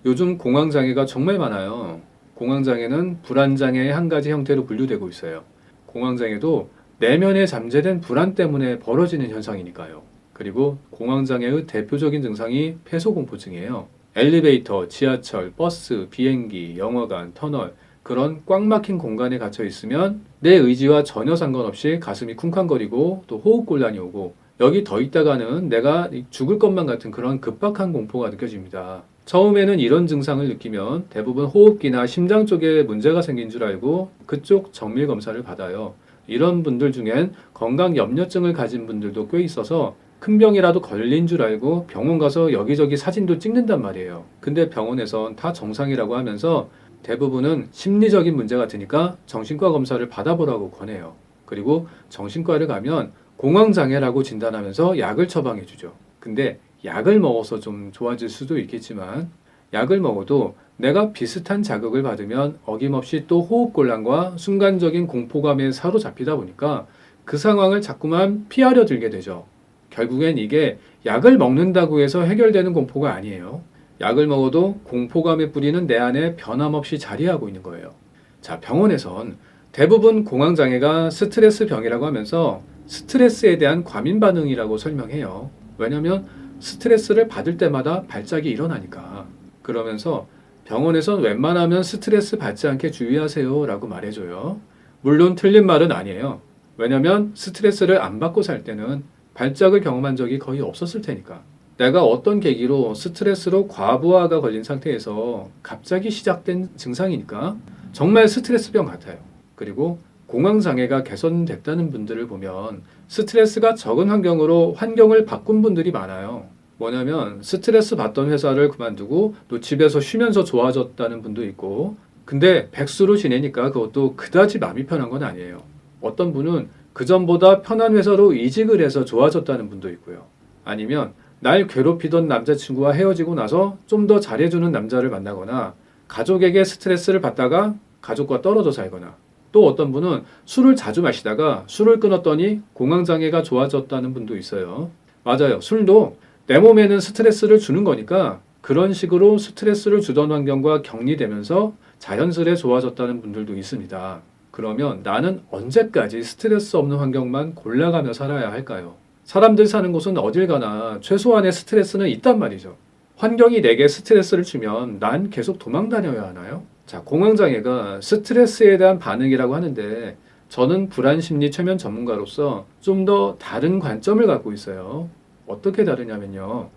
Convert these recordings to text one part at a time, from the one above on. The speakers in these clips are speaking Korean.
요즘 공황장애가 정말 많아요. 공황장애는 불안장애의 한 가지 형태로 분류되고 있어요. 공황장애도 내면에 잠재된 불안 때문에 벌어지는 현상이니까요. 그리고 공황장애의 대표적인 증상이 폐소공포증이에요. 엘리베이터, 지하철, 버스, 비행기, 영화관, 터널, 그런 꽉 막힌 공간에 갇혀 있으면 내 의지와 전혀 상관없이 가슴이 쿵쾅거리고 또 호흡곤란이 오고 여기 더 있다가는 내가 죽을 것만 같은 그런 급박한 공포가 느껴집니다. 처음에는 이런 증상을 느끼면 대부분 호흡기나 심장 쪽에 문제가 생긴 줄 알고 그쪽 정밀 검사를 받아요. 이런 분들 중엔 건강 염려증을 가진 분들도 꽤 있어서 큰 병이라도 걸린 줄 알고 병원 가서 여기저기 사진도 찍는단 말이에요. 근데 병원에선 다 정상이라고 하면서 대부분은 심리적인 문제 같으니까 정신과 검사를 받아보라고 권해요. 그리고 정신과를 가면 공황장애라고 진단하면서 약을 처방해주죠. 근데 약을 먹어서 좀 좋아질 수도 있겠지만 약을 먹어도 내가 비슷한 자극을 받으면 어김없이 또 호흡곤란과 순간적인 공포감에 사로잡히다 보니까 그 상황을 자꾸만 피하려 들게 되죠. 결국엔 이게 약을 먹는다고 해서 해결되는 공포가 아니에요. 약을 먹어도 공포감에 뿌리는 내 안에 변함없이 자리하고 있는 거예요. 자, 병원에선 대부분 공황장애가 스트레스 병이라고 하면서 스트레스에 대한 과민 반응이라고 설명해요. 왜냐하면 스트레스를 받을 때마다 발작이 일어나니까. 그러면서 병원에선 웬만하면 스트레스 받지 않게 주의하세요 라고 말해줘요. 물론 틀린 말은 아니에요. 왜냐하면 스트레스를 안 받고 살 때는 발작을 경험한 적이 거의 없었을 테니까. 내가 어떤 계기로 스트레스로 과부하가 걸린 상태에서 갑자기 시작된 증상이니까 정말 스트레스병 같아요. 그리고 공황장애가 개선됐다는 분들을 보면 스트레스가 적은 환경으로 환경을 바꾼 분들이 많아요. 뭐냐면 스트레스 받던 회사를 그만두고 또 집에서 쉬면서 좋아졌다는 분도 있고, 근데 백수로 지내니까 그것도 그다지 마음이 편한 건 아니에요. 어떤 분은 그전보다 편한 회사로 이직을 해서 좋아졌다는 분도 있고요. 아니면 날 괴롭히던 남자친구와 헤어지고 나서 좀 더 잘해주는 남자를 만나거나 가족에게 스트레스를 받다가 가족과 떨어져 살거나, 또 어떤 분은 술을 자주 마시다가 술을 끊었더니 공황장애가 좋아졌다는 분도 있어요. 맞아요. 술도 내 몸에는 스트레스를 주는 거니까 그런 식으로 스트레스를 주던 환경과 격리되면서 자연스레 좋아졌다는 분들도 있습니다. 그러면 나는 언제까지 스트레스 없는 환경만 골라가며 살아야 할까요? 사람들 사는 곳은 어딜 가나 최소한의 스트레스는 있단 말이죠. 환경이 내게 스트레스를 주면 난 계속 도망 다녀야 하나요? 자, 공황장애가 스트레스에 대한 반응이라고 하는데 저는 불안심리 최면 전문가로서 좀 더 다른 관점을 갖고 있어요. 어떻게 다르냐면요.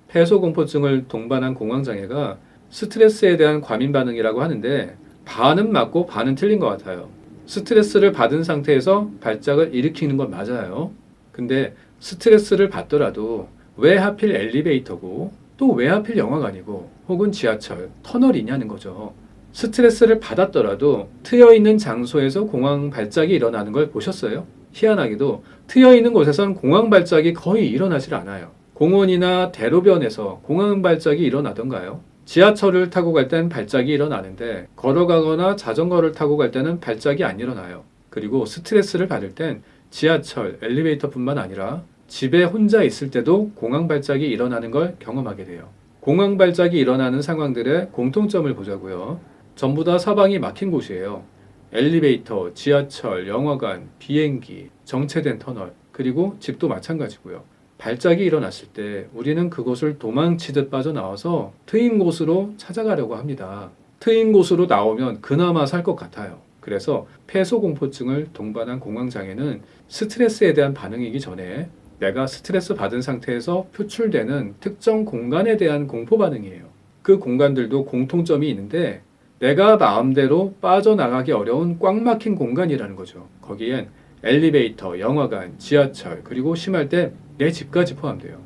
폐소공포증을 동반한 공황장애가 스트레스에 대한 과민 반응이라고 하는데 반은 맞고 반은 틀린 것 같아요. 스트레스를 받은 상태에서 발작을 일으키는 건 맞아요. 근데 스트레스를 받더라도 왜 하필 엘리베이터고 또 왜 하필 영화관이고 혹은 지하철, 터널이냐는 거죠. 스트레스를 받았더라도 트여 있는 장소에서 공황 발작이 일어나는 걸 보셨어요? 희한하게도 트여 있는 곳에선 공황 발작이 거의 일어나질 않아요. 공원이나 대로변에서 공황 발작이 일어나던가요? 지하철을 타고 갈 땐 발작이 일어나는데 걸어가거나 자전거를 타고 갈 때는 발작이 안 일어나요. 그리고 스트레스를 받을 땐 지하철, 엘리베이터뿐만 아니라 집에 혼자 있을 때도 공황 발작이 일어나는 걸 경험하게 돼요. 공황 발작이 일어나는 상황들의 공통점을 보자고요. 전부 다 사방이 막힌 곳이에요. 엘리베이터, 지하철, 영화관, 비행기, 정체된 터널, 그리고 집도 마찬가지고요. 발작이 일어났을 때 우리는 그곳을 도망치듯 빠져나와서 트인 곳으로 찾아가려고 합니다. 트인 곳으로 나오면 그나마 살 것 같아요. 그래서 폐소공포증을 동반한 공황장애는 스트레스에 대한 반응이기 전에 내가 스트레스 받은 상태에서 표출되는 특정 공간에 대한 공포 반응이에요. 그 공간들도 공통점이 있는데 내가 마음대로 빠져나가기 어려운 꽉 막힌 공간이라는 거죠. 거기엔 엘리베이터, 영화관, 지하철, 그리고 심할 때 내 집까지 포함돼요.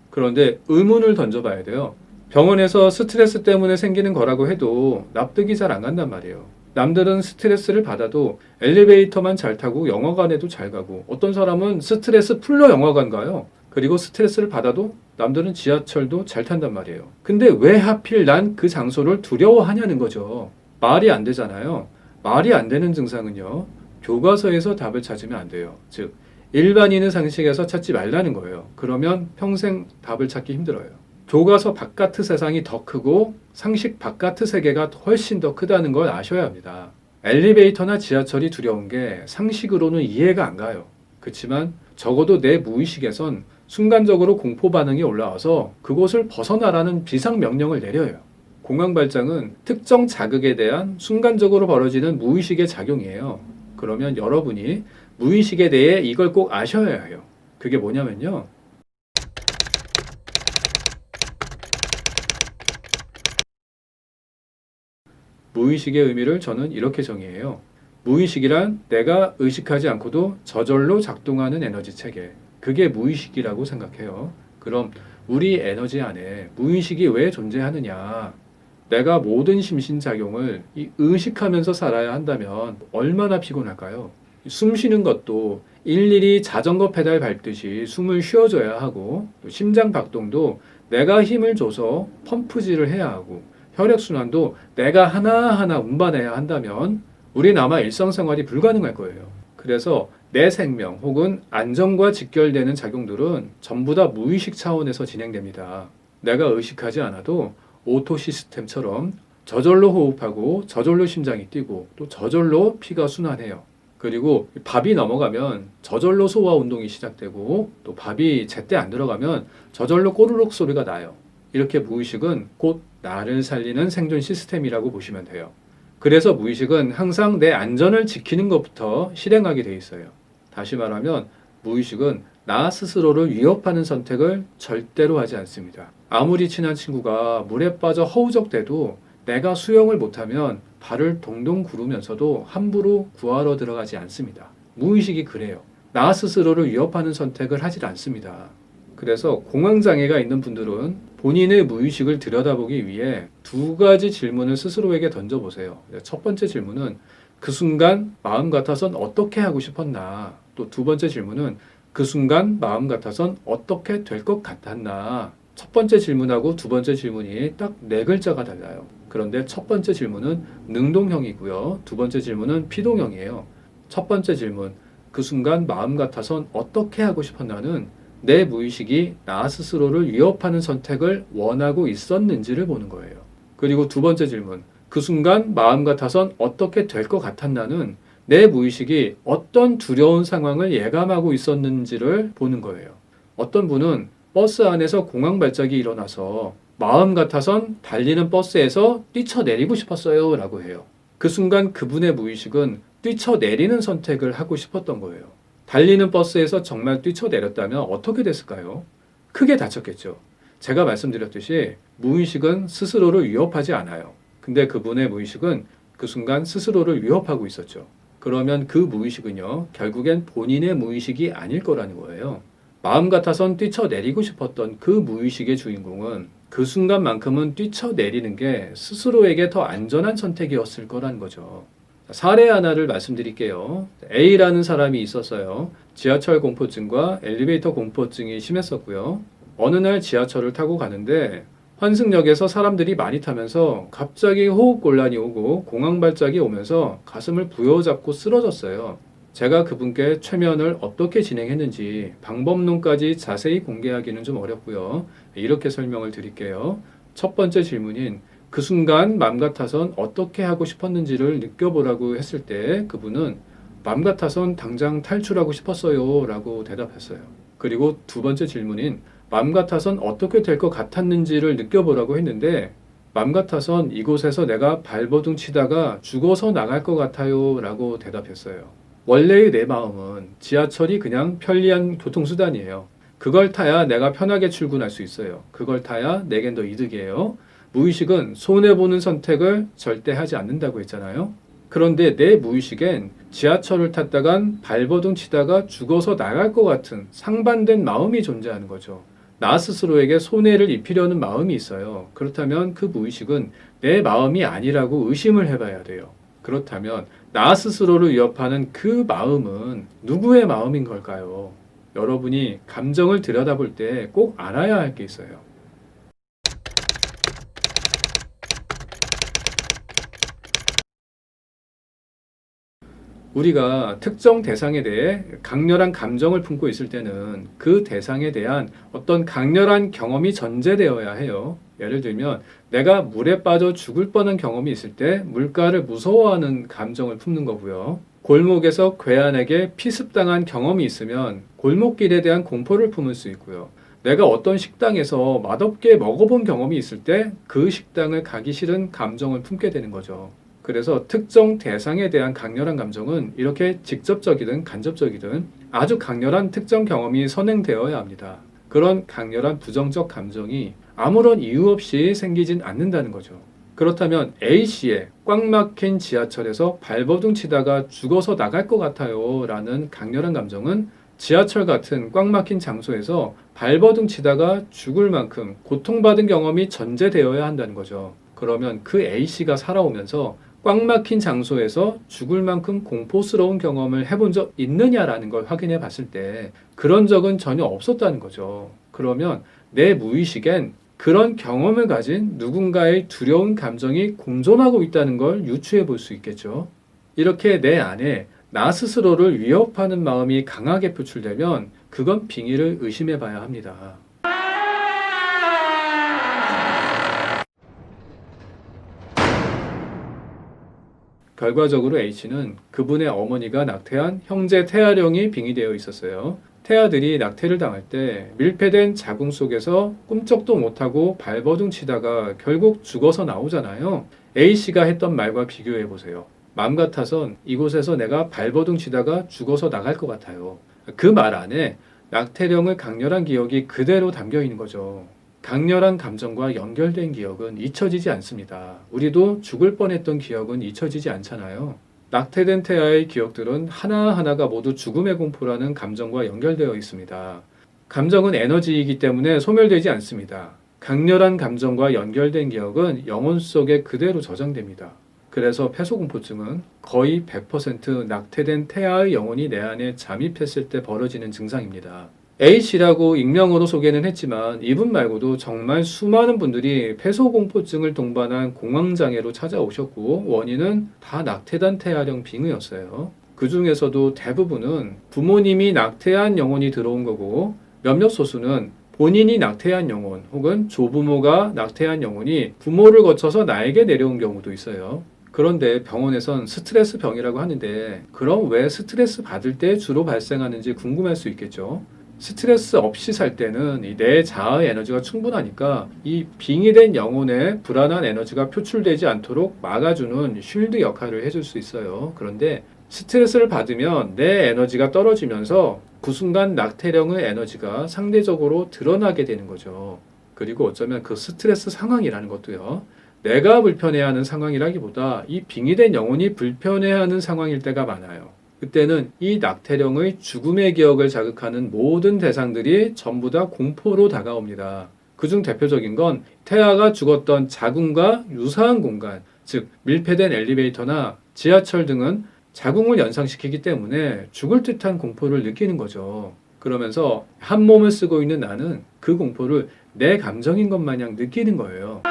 그런데 의문을 던져봐야 돼요. 병원에서 스트레스 때문에 생기는 거라고 해도 납득이 잘 안 간단 말이에요. 남들은 스트레스를 받아도 엘리베이터만 잘 타고 영화관에도 잘 가고 어떤 사람은 스트레스 풀러 영화관 가요. 그리고 스트레스를 받아도 남들은 지하철도 잘 탄단 말이에요. 근데 왜 하필 난 그 장소를 두려워하냐는 거죠. 말이 안 되잖아요. 말이 안 되는 증상은요. 교과서에서 답을 찾으면 안 돼요. 즉 일반인의 상식에서 찾지 말라는 거예요. 그러면 평생 답을 찾기 힘들어요. 교과서 바깥의 세상이 더 크고 상식 바깥의 세계가 훨씬 더 크다는 걸 아셔야 합니다. 엘리베이터나 지하철이 두려운 게 상식으로는 이해가 안 가요. 그렇지만 적어도 내 무의식에선 순간적으로 공포 반응이 올라와서 그곳을 벗어나라는 비상 명령을 내려요. 공황 발작은 특정 자극에 대한 순간적으로 벌어지는 무의식의 작용이에요. 그러면 여러분이 무의식에 대해 이걸 꼭 아셔야 해요. 그게 뭐냐면요. 무의식의 의미를 저는 이렇게 정의해요. 무의식이란 내가 의식하지 않고도 저절로 작동하는 에너지 체계. 그게 무의식이라고 생각해요. 그럼 우리 에너지 안에 무의식이 왜 존재하느냐? 내가 모든 심신작용을 의식하면서 살아야 한다면 얼마나 피곤할까요? 숨 쉬는 것도 일일이 자전거 페달 밟듯이 숨을 쉬어줘야 하고 또 심장 박동도 내가 힘을 줘서 펌프질을 해야 하고 혈액순환도 내가 하나하나 운반해야 한다면 우린 아마 일상생활이 불가능할 거예요. 그래서 내 생명 혹은 안전과 직결되는 작용들은 전부 다 무의식 차원에서 진행됩니다. 내가 의식하지 않아도 오토 시스템처럼 저절로 호흡하고 저절로 심장이 뛰고 또 저절로 피가 순환해요. 그리고 밥이 넘어가면 저절로 소화 운동이 시작되고 또 밥이 제때 안 들어가면 저절로 꼬르륵 소리가 나요. 이렇게 무의식은 곧 나를 살리는 생존 시스템이라고 보시면 돼요. 그래서 무의식은 항상 내 안전을 지키는 것부터 실행하게 돼 있어요. 다시 말하면 무의식은 나 스스로를 위협하는 선택을 절대로 하지 않습니다. 아무리 친한 친구가 물에 빠져 허우적대도 내가 수영을 못하면 발을 동동 구르면서도 함부로 구하러 들어가지 않습니다. 무의식이 그래요. 나 스스로를 위협하는 선택을 하질 않습니다. 그래서 공황장애가 있는 분들은 본인의 무의식을 들여다보기 위해 두 가지 질문을 스스로에게 던져보세요. 첫 번째 질문은 그 순간 마음 같아선 어떻게 하고 싶었나? 또 두 번째 질문은 그 순간 마음 같아선 어떻게 될 것 같았나? 첫 번째 질문하고 두 번째 질문이 딱 네 글자가 달라요. 그런데 첫 번째 질문은 능동형이고요. 두 번째 질문은 피동형이에요. 첫 번째 질문, 그 순간 마음 같아선 어떻게 하고 싶었나는 내 무의식이 나 스스로를 위협하는 선택을 원하고 있었는지를 보는 거예요. 그리고 두 번째 질문, 그 순간 마음 같아선 어떻게 될 것 같았나는 내 무의식이 어떤 두려운 상황을 예감하고 있었는지를 보는 거예요. 어떤 분은 버스 안에서 공황 발작이 일어나서 마음 같아선 달리는 버스에서 뛰쳐내리고 싶었어요 라고 해요. 그 순간 그분의 무의식은 뛰쳐내리는 선택을 하고 싶었던 거예요. 달리는 버스에서 정말 뛰쳐내렸다면 어떻게 됐을까요? 크게 다쳤겠죠. 제가 말씀드렸듯이 무의식은 스스로를 위협하지 않아요. 근데 그분의 무의식은 그 순간 스스로를 위협하고 있었죠. 그러면 그 무의식은요, 결국엔 본인의 무의식이 아닐 거라는 거예요. 마음 같아선 뛰쳐내리고 싶었던 그 무의식의 주인공은 그 순간만큼은 뛰쳐내리는 게 스스로에게 더 안전한 선택이었을 거라는 거죠. 사례 하나를 말씀드릴게요. A라는 사람이 있었어요. 지하철 공포증과 엘리베이터 공포증이 심했었고요. 어느 날 지하철을 타고 가는데 환승역에서 사람들이 많이 타면서 갑자기 호흡곤란이 오고 공황 발작이 오면서 가슴을 부여잡고 쓰러졌어요. 제가 그분께 최면을 어떻게 진행했는지 방법론까지 자세히 공개하기는 좀 어렵고요. 이렇게 설명을 드릴게요. 첫 번째 질문인 그 순간 맘 같아선 어떻게 하고 싶었는지를 느껴보라고 했을 때 그분은 맘 같아선 당장 탈출하고 싶었어요 라고 대답했어요. 그리고 두 번째 질문인 맘 같아선 어떻게 될 것 같았는지를 느껴보라고 했는데 맘 같아선 이곳에서 내가 발버둥 치다가 죽어서 나갈 것 같아요 라고 대답했어요. 원래의 내 마음은 지하철이 그냥 편리한 교통수단이에요. 그걸 타야 내가 편하게 출근할 수 있어요. 그걸 타야 내겐 더 이득이에요. 무의식은 손해보는 선택을 절대 하지 않는다고 했잖아요. 그런데 내 무의식엔 지하철을 탔다간 발버둥 치다가 죽어서 나갈 것 같은 상반된 마음이 존재하는 거죠. 나 스스로에게 손해를 입히려는 마음이 있어요. 그렇다면 그 무의식은 내 마음이 아니라고 의심을 해봐야 돼요. 그렇다면 나 스스로를 위협하는 그 마음은 누구의 마음인 걸까요? 여러분이 감정을 들여다볼 때 꼭 알아야 할 게 있어요. 우리가 특정 대상에 대해 강렬한 감정을 품고 있을 때는 그 대상에 대한 어떤 강렬한 경험이 전제되어야 해요. 예를 들면 내가 물에 빠져 죽을 뻔한 경험이 있을 때 물가를 무서워하는 감정을 품는 거고요. 골목에서 괴한에게 피습당한 경험이 있으면 골목길에 대한 공포를 품을 수 있고요. 내가 어떤 식당에서 맛없게 먹어본 경험이 있을 때 그 식당을 가기 싫은 감정을 품게 되는 거죠. 그래서 특정 대상에 대한 강렬한 감정은 이렇게 직접적이든 간접적이든 아주 강렬한 특정 경험이 선행되어야 합니다. 그런 강렬한 부정적 감정이 아무런 이유 없이 생기진 않는다는 거죠. 그렇다면 A씨의 꽉 막힌 지하철에서 발버둥 치다가 죽어서 나갈 것 같아요 라는 강렬한 감정은 지하철 같은 꽉 막힌 장소에서 발버둥 치다가 죽을 만큼 고통받은 경험이 전제되어야 한다는 거죠. 그러면 그 A씨가 살아오면서 꽉 막힌 장소에서 죽을 만큼 공포스러운 경험을 해본 적 있느냐라는 걸 확인해 봤을 때 그런 적은 전혀 없었다는 거죠. 그러면 내 무의식엔 그런 경험을 가진 누군가의 두려운 감정이 공존하고 있다는 걸 유추해 볼 수 있겠죠. 이렇게 내 안에 나 스스로를 위협하는 마음이 강하게 표출되면 그건 빙의를 의심해 봐야 합니다. 결과적으로 H는 그분의 어머니가 낙태한 형제 태아령이 빙의되어 있었어요. 태아들이 낙태를 당할 때 밀폐된 자궁 속에서 꿈쩍도 못하고 발버둥 치다가 결국 죽어서 나오잖아요. A씨가 했던 말과 비교해 보세요. 맘 같아선 이곳에서 내가 발버둥 치다가 죽어서 나갈 것 같아요. 그 말 안에 낙태령의 강렬한 기억이 그대로 담겨 있는 거죠. 강렬한 감정과 연결된 기억은 잊혀지지 않습니다. 우리도 죽을 뻔했던 기억은 잊혀지지 않잖아요. 낙태된 태아의 기억들은 하나하나가 모두 죽음의 공포라는 감정과 연결되어 있습니다. 감정은 에너지이기 때문에 소멸되지 않습니다. 강렬한 감정과 연결된 기억은 영혼 속에 그대로 저장됩니다. 그래서 폐소공포증은 거의 100% 낙태된 태아의 영혼이 내 안에 잠입했을 때 벌어지는 증상입니다. A씨라고 익명으로 소개는 했지만 이분 말고도 정말 수많은 분들이 폐소공포증을 동반한 공황장애로 찾아오셨고 원인은 다 낙태된 태아령 빙의였어요. 그 중에서도 대부분은 부모님이 낙태한 영혼이 들어온 거고 몇몇 소수는 본인이 낙태한 영혼 혹은 조부모가 낙태한 영혼이 부모를 거쳐서 나에게 내려온 경우도 있어요. 그런데 병원에선 스트레스 병이라고 하는데 그럼 왜 스트레스 받을 때 주로 발생하는지 궁금할 수 있겠죠. 스트레스 없이 살 때는 내 자아의 에너지가 충분하니까 이 빙의된 영혼의 불안한 에너지가 표출되지 않도록 막아주는 쉴드 역할을 해줄 수 있어요. 그런데 스트레스를 받으면 내 에너지가 떨어지면서 그 순간 낙태령의 에너지가 상대적으로 드러나게 되는 거죠. 그리고 어쩌면 그 스트레스 상황이라는 것도요. 내가 불편해하는 상황이라기보다 이 빙의된 영혼이 불편해하는 상황일 때가 많아요. 그때는 이 낙태령의 죽음의 기억을 자극하는 모든 대상들이 전부 다 공포로 다가옵니다. 그중 대표적인 건 태아가 죽었던 자궁과 유사한 공간, 즉 밀폐된 엘리베이터나 지하철 등은 자궁을 연상시키기 때문에 죽을 듯한 공포를 느끼는 거죠. 그러면서 한 몸을 쓰고 있는 나는 그 공포를 내 감정인 것 마냥 느끼는 거예요.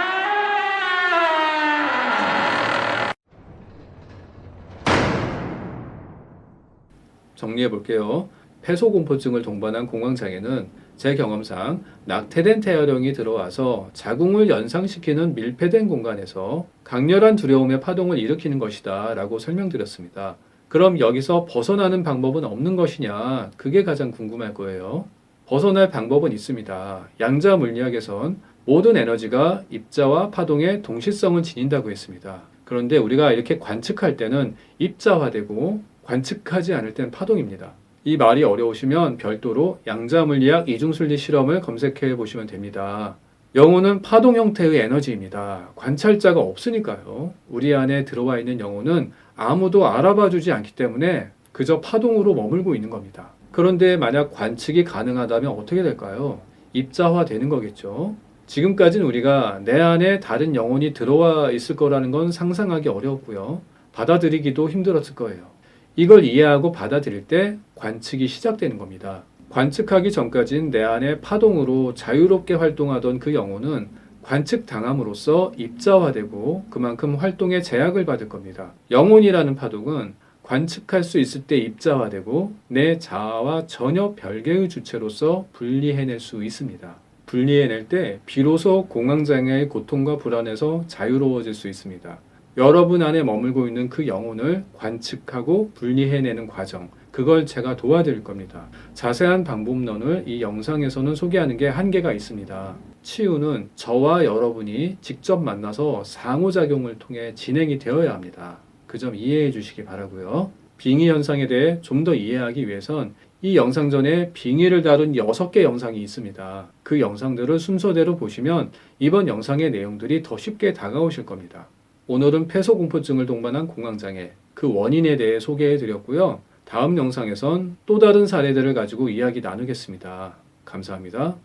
정리해 볼게요. 폐소공포증을 동반한 공황장애는 제 경험상 낙태된 태아령이 들어와서 자궁을 연상시키는 밀폐된 공간에서 강렬한 두려움의 파동을 일으키는 것이다 라고 설명드렸습니다. 그럼 여기서 벗어나는 방법은 없는 것이냐? 그게 가장 궁금할 거예요. 벗어날 방법은 있습니다. 양자 물리학에선 모든 에너지가 입자와 파동의 동시성을 지닌다고 했습니다. 그런데 우리가 이렇게 관측할 때는 입자화되고 관측하지 않을 땐 파동입니다. 이 말이 어려우시면 별도로 양자물리학 이중순리 실험을 검색해 보시면 됩니다. 영혼은 파동 형태의 에너지입니다. 관찰자가 없으니까요. 우리 안에 들어와 있는 영혼은 아무도 알아봐 주지 않기 때문에 그저 파동으로 머물고 있는 겁니다. 그런데 만약 관측이 가능하다면 어떻게 될까요? 입자화되는 거겠죠. 지금까지는 우리가 내 안에 다른 영혼이 들어와 있을 거라는 건 상상하기 어려웠고요. 받아들이기도 힘들었을 거예요. 이걸 이해하고 받아들일 때 관측이 시작되는 겁니다. 관측하기 전까진 내 안에 파동으로 자유롭게 활동하던 그 영혼은 관측당함으로써 입자화되고 그만큼 활동에 제약을 받을 겁니다. 영혼이라는 파동은 관측할 수 있을 때 입자화되고 내 자아와 전혀 별개의 주체로서 분리해낼 수 있습니다. 분리해낼 때 비로소 공황장애의 고통과 불안에서 자유로워질 수 있습니다. 여러분 안에 머물고 있는 그 영혼을 관측하고 분리해내는 과정, 그걸 제가 도와드릴 겁니다. 자세한 방법론을 이 영상에서는 소개하는 게 한계가 있습니다. 치유는 저와 여러분이 직접 만나서 상호작용을 통해 진행이 되어야 합니다. 그 점 이해해 주시기 바라고요. 빙의 현상에 대해 좀 더 이해하기 위해선 이 영상 전에 빙의를 다룬 6개 영상이 있습니다. 그 영상들을 순서대로 보시면 이번 영상의 내용들이 더 쉽게 다가오실 겁니다. 오늘은 폐소공포증을 동반한 공황장애, 그 원인에 대해 소개해 드렸고요. 다음 영상에선 또 다른 사례들을 가지고 이야기 나누겠습니다. 감사합니다.